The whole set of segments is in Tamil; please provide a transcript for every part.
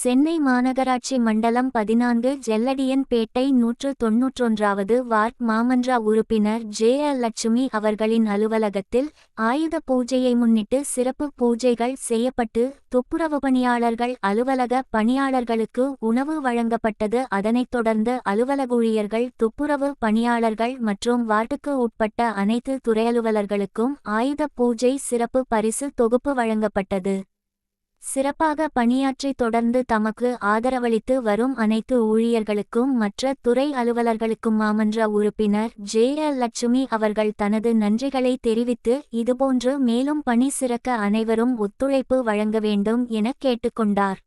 சென்னை மாநகராட்சி மண்டலம் 14 ஜெல்லடியன்பேட்டை 191வது வார்டு மாமன்ற உறுப்பினர் ஜே.எல். லட்சுமி அவர்களின் அலுவலகத்தில் ஆயுத பூஜையை முன்னிட்டு சிறப்பு பூஜைகள் செய்யப்பட்டு துப்புரவு பணியாளர்கள் அலுவலக பணியாளர்களுக்கு உணவு வழங்கப்பட்டது. அதனைத் தொடர்ந்து அலுவலக ஊழியர்கள் துப்புரவு பணியாளர்கள் மற்றும் வார்டுக்கு உட்பட்ட அனைத்து துறையலுவலர்களுக்கும் ஆயுத பூஜை சிறப்பு பரிசு தொகுப்பு வழங்கப்பட்டது. சிறப்பாக பணியாற்றி தொடர்ந்து தமக்கு ஆதரவளித்து வரும் அனைத்து ஊழியர்களுக்கும் மற்ற துறை அலுவலர்களுக்கும் மாமன்ற உறுப்பினர் ஜே.எல். லட்சுமி அவர்கள் தனது நன்றிகளை தெரிவித்து இதுபோன்று மேலும் பணி சிறக்க அனைவரும் ஒத்துழைப்பு வழங்க வேண்டும் என கேட்டுக்கொண்டார்.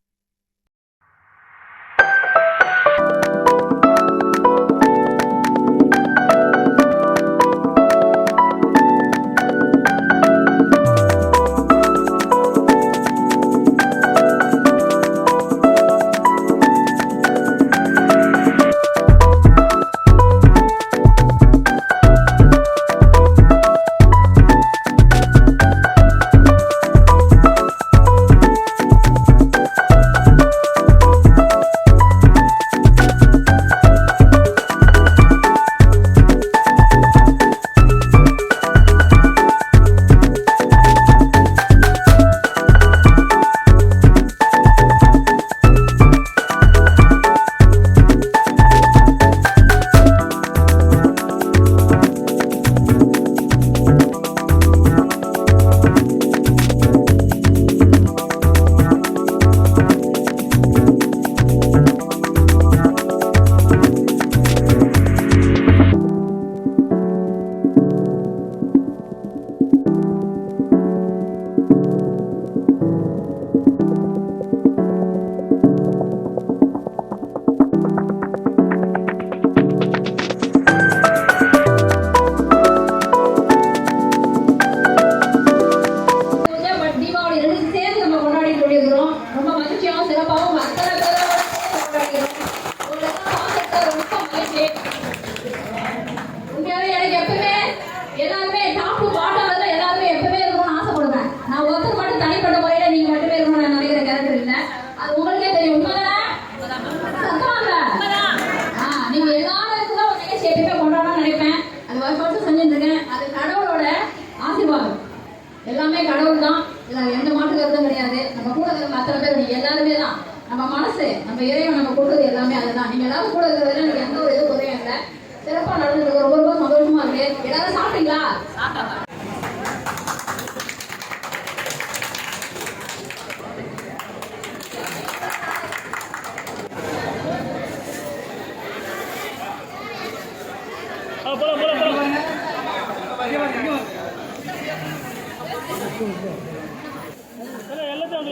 எல்லாமே கடவுள் தான், எந்த மாற்று கருத்தும் கிடையாது. நம்ம கூட இருக்கிற அத்தனை பேர் நீங்க எல்லாருமே தான். நம்ம மனசு நம்ம இறைவன் நம்ம கொடுக்குறது எல்லாமே அதுதான். நீங்க எல்லாரும் கூட இருக்கிறதுல எனக்கு எந்த ஒரு இது உதவியும் இல்லை. சிறப்பாக நடந்துருக்கு, ரொம்ப ரொம்ப சந்தோஷமா இருக்கு. எல்லாரும் சாப்பிட்டீங்களா? எல்லாத்தையும்